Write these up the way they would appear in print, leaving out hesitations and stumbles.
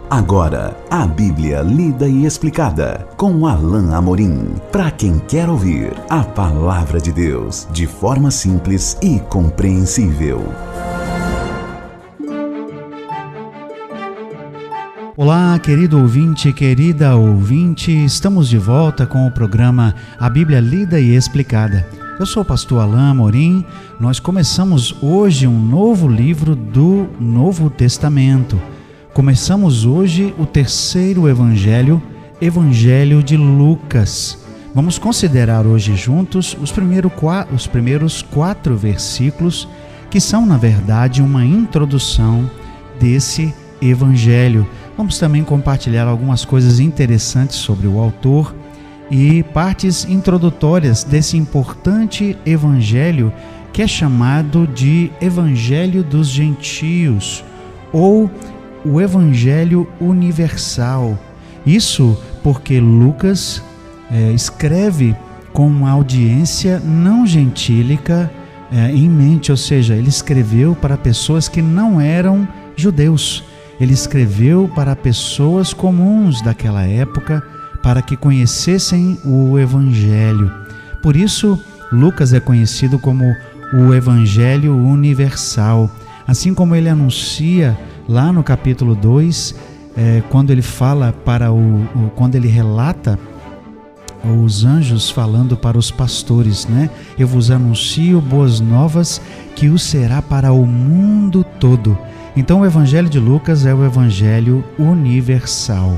Agora, a Bíblia lida e explicada com Alain Amorim. Para quem quer ouvir a Palavra de Deus de forma simples e compreensível. Olá, querido ouvinte, querida ouvinte, estamos de volta com o programa A Bíblia Lida e Explicada. Eu sou o pastor Alain Amorim. Nós começamos hoje um novo livro do Novo Testamento. Começamos hoje o terceiro evangelho, Evangelho de Lucas. Vamos considerar hoje juntos os primeiros 4 versículos, que são, na verdade, uma introdução desse evangelho. Vamos também compartilhar algumas coisas interessantes sobre o autor e partes introdutórias desse importante evangelho que é chamado de Evangelho dos Gentios, ou o Evangelho Universal. Isso porque Lucas escreve com uma audiência não gentílica em mente, ou seja, ele escreveu para pessoas que não eram judeus. Ele escreveu para pessoas comuns daquela época, para que conhecessem o Evangelho. Por isso, Lucas é conhecido como o Evangelho Universal. Assim como ele anuncia lá no capítulo 2, quando ele fala quando ele relata os anjos falando para os pastores, né? Eu vos anuncio boas novas que o será para o mundo todo. Então o Evangelho de Lucas é o Evangelho Universal.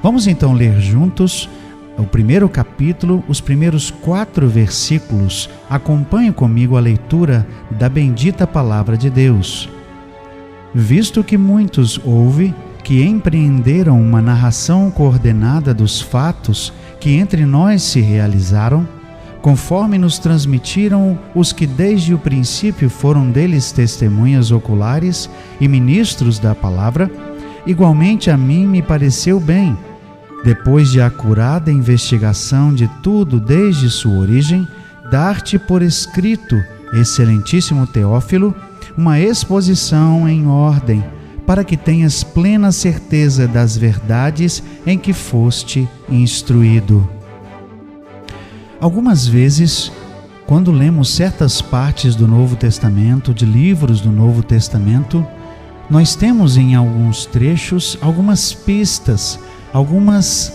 Vamos então ler juntos o primeiro capítulo, os primeiros 4 versículos. Acompanhe comigo a leitura da bendita palavra de Deus. Visto que muitos houve que empreenderam uma narração coordenada dos fatos que entre nós se realizaram, conforme nos transmitiram os que desde o princípio foram deles testemunhas oculares e ministros da palavra, igualmente a mim me pareceu bem, depois de acurada investigação de tudo desde sua origem, dar-te por escrito, excelentíssimo Teófilo, uma exposição em ordem, para que tenhas plena certeza das verdades em que foste instruído. Algumas vezes, quando lemos certas partes do Novo Testamento, de livros do Novo Testamento, nós temos em alguns trechos algumas pistas, algumas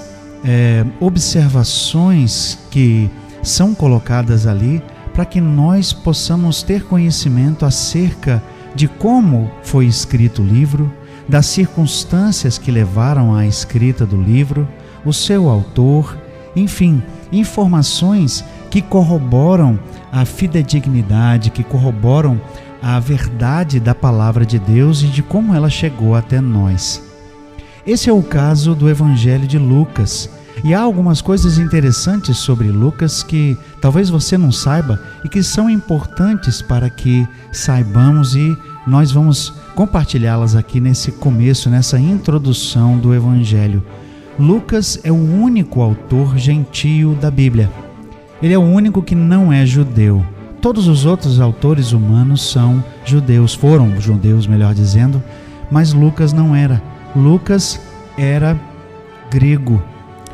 observações que são colocadas ali para que nós possamos ter conhecimento acerca de como foi escrito o livro, das circunstâncias que levaram à escrita do livro, o seu autor, enfim, informações que corroboram a fidedignidade, que corroboram a verdade da palavra de Deus e de como ela chegou até nós. Esse é o caso do Evangelho de Lucas. E há algumas coisas interessantes sobre Lucas que talvez você não saiba e que são importantes para que saibamos, e nós vamos compartilhá-las aqui nesse começo, nessa introdução do Evangelho. Lucas é o único autor gentio da Bíblia. Ele é o único que não é judeu. Todos os outros autores humanos são judeus, foram judeus, melhor dizendo, mas Lucas não era. Lucas era grego.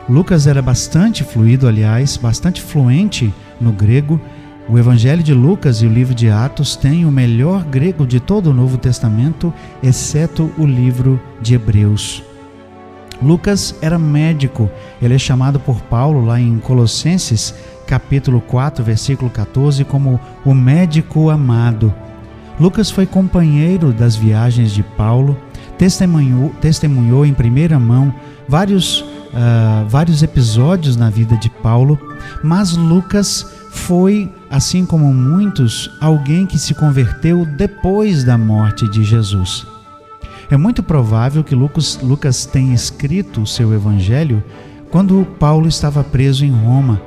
Lucas era bastante fluido, aliás, bastante fluente no grego. O Evangelho de Lucas e o livro de Atos têm o melhor grego de todo o Novo Testamento, exceto o livro de Hebreus. Lucas era médico. Ele é chamado por Paulo lá em Colossenses, capítulo 4, versículo 14, como o médico amado. Lucas foi companheiro das viagens de Paulo, testemunhou em primeira mão vários episódios na vida de Paulo, mas Lucas foi, assim como muitos, alguém que se converteu depois da morte de Jesus. É muito provável que Lucas tenha escrito o seu evangelho quando Paulo estava preso em Roma.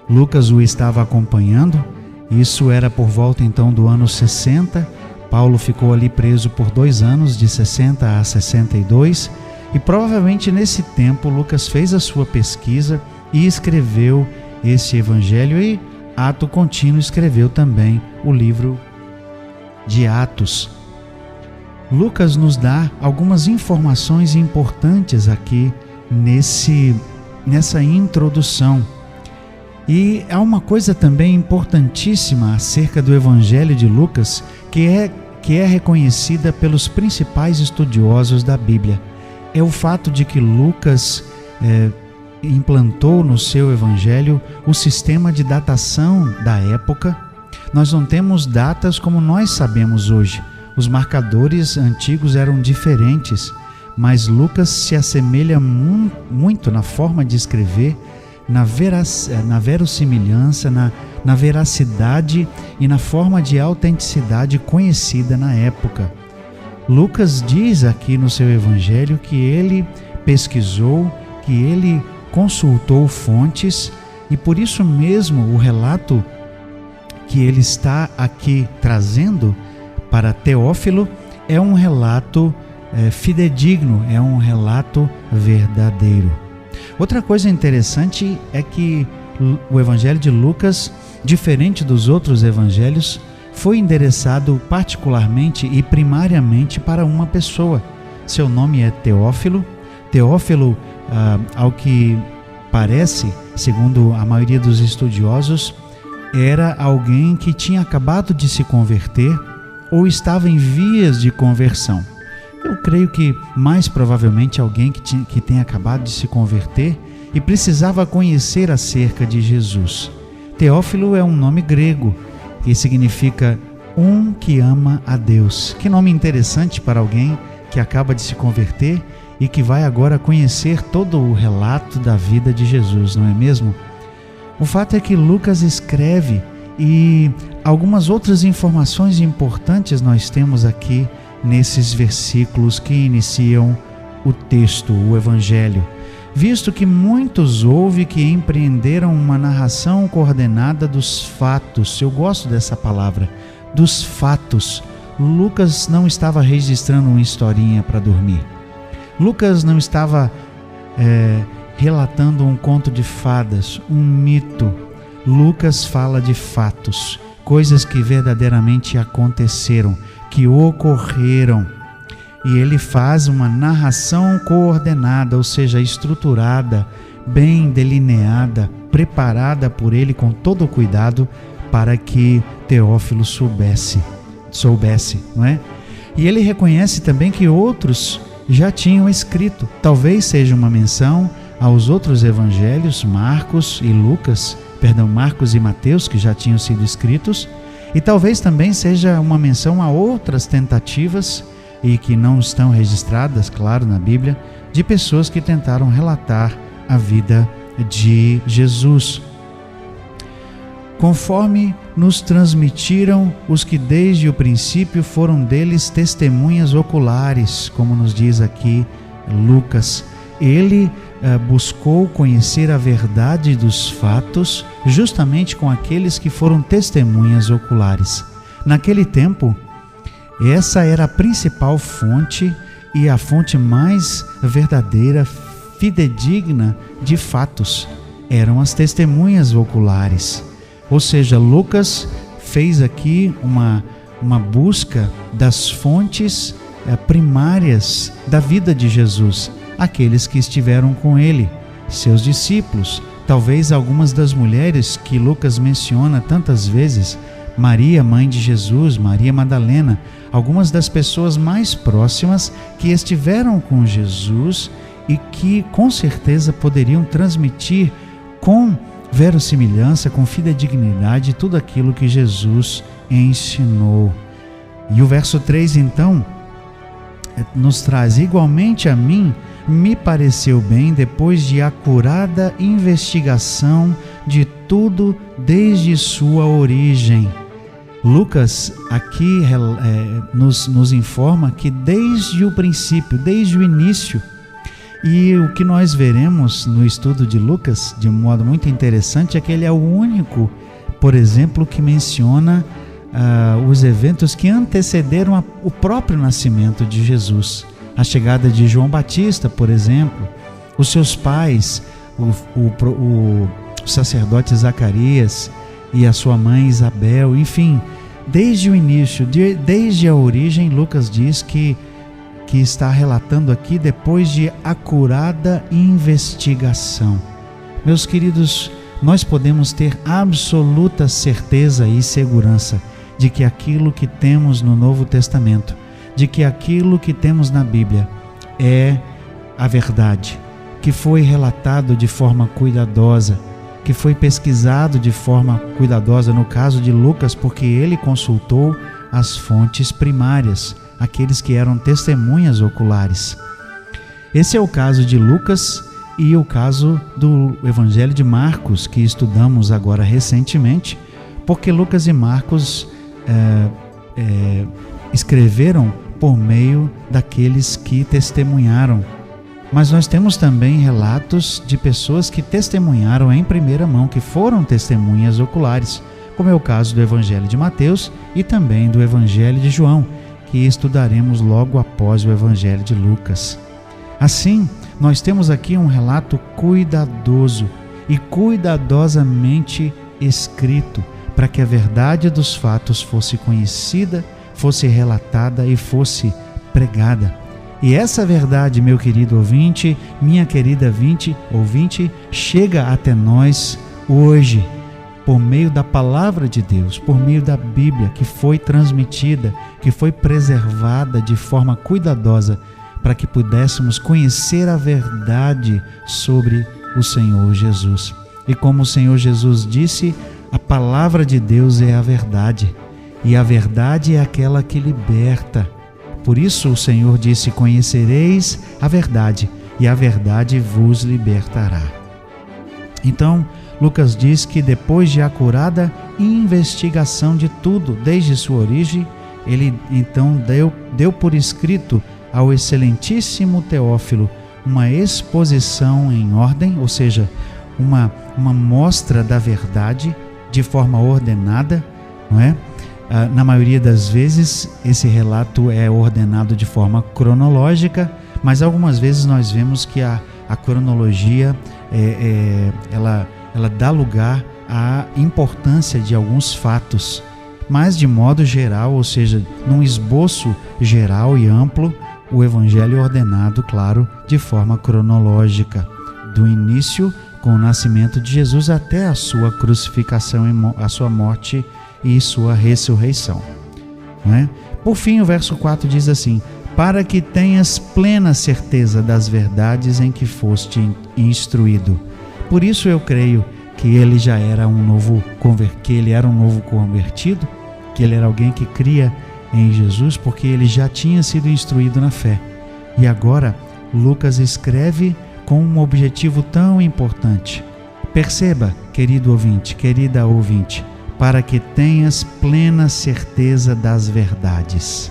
Lucas o estava acompanhando, isso era por volta então do ano 60. Paulo ficou ali preso por 2 anos, de 60 a 62, e provavelmente nesse tempo Lucas fez a sua pesquisa e escreveu esse evangelho, e ato contínuo escreveu também o livro de Atos. Lucas nos dá algumas informações importantes aqui nessa introdução. E há uma coisa também importantíssima acerca do Evangelho de Lucas, que é reconhecida pelos principais estudiosos da Bíblia. É o fato de que Lucas implantou no seu Evangelho o sistema de datação da época. Nós não temos datas como nós sabemos hoje. Os marcadores antigos eram diferentes, mas Lucas se assemelha muito na forma de escrever, na verossimilhança, na veracidade e na forma de autenticidade conhecida na época. Lucas diz aqui no seu Evangelho que ele pesquisou, que ele consultou fontes, e por isso mesmo o relato que ele está aqui trazendo para Teófilo é um relato fidedigno, é um relato verdadeiro. Outra coisa interessante é que o Evangelho de Lucas, diferente dos outros evangelhos, foi endereçado particularmente e primariamente para uma pessoa. Seu nome é Teófilo. Teófilo, ao que parece, segundo a maioria dos estudiosos, era alguém que tinha acabado de se converter ou estava em vias de conversão. Eu creio que mais provavelmente alguém que tenha acabado de se converter e precisava conhecer acerca de Jesus. Teófilo é um nome grego que significa um que ama a Deus. Que nome interessante para alguém que acaba de se converter e que vai agora conhecer todo o relato da vida de Jesus, não é mesmo? O fato é que Lucas escreve, e algumas outras informações importantes nós temos aqui nesses versículos que iniciam o texto, o Evangelho. Visto que muitos houve que empreenderam uma narração coordenada dos fatos. Eu gosto dessa palavra, dos fatos. Lucas não estava registrando uma historinha para dormir. Lucas não estava relatando um conto de fadas, um mito. Lucas fala de fatos, coisas que verdadeiramente aconteceram, que ocorreram. E ele faz uma narração coordenada, ou seja, estruturada, bem delineada, preparada por ele com todo o cuidado para que Teófilo soubesse, não é? E ele reconhece também que outros já tinham escrito. Talvez seja uma menção aos outros evangelhos, Marcos e Mateus, que já tinham sido escritos, e talvez também seja uma menção a outras tentativas e que não estão registradas, claro, na Bíblia, de pessoas que tentaram relatar a vida de Jesus. Conforme nos transmitiram os que desde o princípio foram deles testemunhas oculares, como nos diz aqui Lucas. Ele buscou conhecer a verdade dos fatos justamente com aqueles que foram testemunhas oculares. Naquele tempo, essa era a principal fonte e a fonte mais verdadeira, fidedigna de fatos. Eram as testemunhas oculares. Ou seja, Lucas fez aqui uma busca das fontes primárias da vida de Jesus, aqueles que estiveram com ele, seus discípulos, talvez algumas das mulheres que Lucas menciona tantas vezes, Maria, mãe de Jesus, Maria Madalena, algumas das pessoas mais próximas que estiveram com Jesus e que com certeza poderiam transmitir com verossimilhança, com fidedignidade tudo aquilo que Jesus ensinou. E o verso 3 então nos traz: igualmente a mim me pareceu bem, depois de acurada investigação de tudo desde sua origem. Lucas aqui nos informa que desde o princípio, desde o início, e o que nós veremos no estudo de Lucas, de um modo muito interessante, é que ele é o único, por exemplo, que menciona os eventos que antecederam o próprio nascimento de Jesus. A chegada de João Batista, por exemplo, os seus pais, o sacerdote Zacarias e a sua mãe Isabel, enfim, desde o início, desde a origem, Lucas diz que está relatando aqui depois de acurada investigação. Meus queridos, nós podemos ter absoluta certeza e segurança de que aquilo que temos no Novo Testamento, de que aquilo que temos na Bíblia é a verdade, que foi relatado de forma cuidadosa, que foi pesquisado de forma cuidadosa, no caso de Lucas, porque ele consultou as fontes primárias, aqueles que eram testemunhas oculares. Esse é o caso de Lucas e o caso do Evangelho de Marcos, que estudamos agora recentemente, porque Lucas e Marcos escreveram por meio daqueles que testemunharam. Mas nós temos também relatos de pessoas que testemunharam em primeira mão, que foram testemunhas oculares, como é o caso do Evangelho de Mateus e também do Evangelho de João, que estudaremos logo após o Evangelho de Lucas. Assim, nós temos aqui um relato cuidadoso e cuidadosamente escrito, para que a verdade dos fatos fosse conhecida, fosse relatada e fosse pregada. E essa verdade, meu querido ouvinte, minha querida ouvinte, chega até nós hoje, por meio da palavra de Deus, por meio da Bíblia, que foi transmitida, que foi preservada de forma cuidadosa, para que pudéssemos conhecer a verdade sobre o Senhor Jesus. E como o Senhor Jesus disse, a palavra de Deus é a verdade, e a verdade é aquela que liberta. Por isso o Senhor disse: conhecereis a verdade, e a verdade vos libertará. Então, Lucas diz que depois de acurada investigação de tudo, desde sua origem, ele então deu por escrito ao excelentíssimo Teófilo uma exposição em ordem, ou seja, uma mostra da verdade de forma ordenada, não é? Na maioria das vezes, esse relato é ordenado de forma cronológica, mas algumas vezes nós vemos que a cronologia ela dá lugar à importância de alguns fatos, mas de modo geral, ou seja, num esboço geral e amplo, o Evangelho é ordenado, claro, de forma cronológica, do início com o nascimento de Jesus até a sua crucificação, a sua morte e sua ressurreição. Não é? Por fim, o verso 4 diz assim: para que tenhas plena certeza das verdades em que foste instruído. Por isso eu creio que ele já era um novo convertido, que ele era alguém que cria em Jesus, porque ele já tinha sido instruído na fé. E agora Lucas escreve com um objetivo tão importante. Perceba, querido ouvinte, querida ouvinte, para que tenhas plena certeza das verdades.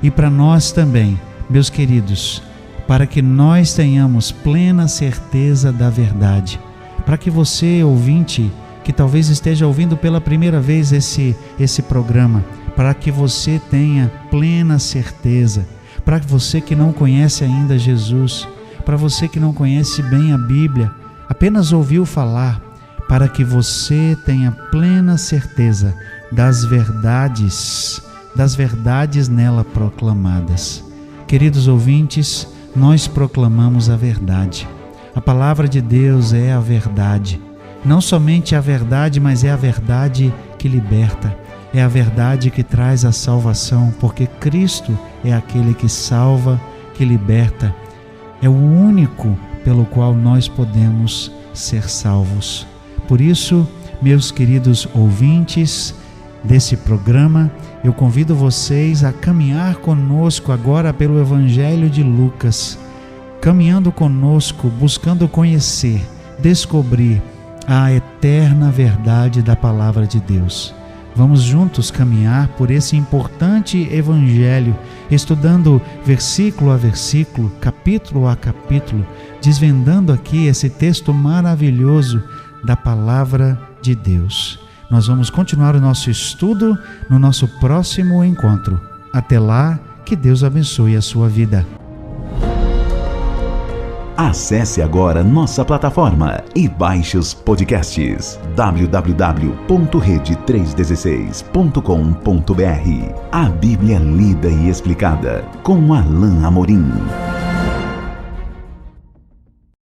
E para nós também, meus queridos, para que nós tenhamos plena certeza da verdade, para que você, ouvinte, que talvez esteja ouvindo pela primeira vez esse programa, para que você tenha plena certeza, para você que não conhece ainda Jesus, para você que não conhece bem a Bíblia, apenas ouviu falar, para que você tenha plena certeza das verdades nela proclamadas. Queridos ouvintes, nós proclamamos a verdade. A palavra de Deus é a verdade. Não somente a verdade, mas é a verdade que liberta. É a verdade que traz a salvação, porque Cristo é aquele que salva, que liberta. É o único pelo qual nós podemos ser salvos. Por isso, meus queridos ouvintes desse programa, eu convido vocês a caminhar conosco agora pelo Evangelho de Lucas, caminhando conosco, buscando conhecer, descobrir a eterna verdade da Palavra de Deus. Vamos juntos caminhar por esse importante Evangelho, estudando versículo a versículo, capítulo a capítulo, desvendando aqui esse texto maravilhoso da Palavra de Deus. Nós vamos continuar o nosso estudo no nosso próximo encontro. Até lá, que Deus abençoe a sua vida. Acesse agora nossa plataforma e baixe os podcasts www.rede316.com.br. A Bíblia lida e explicada com Alain Amorim.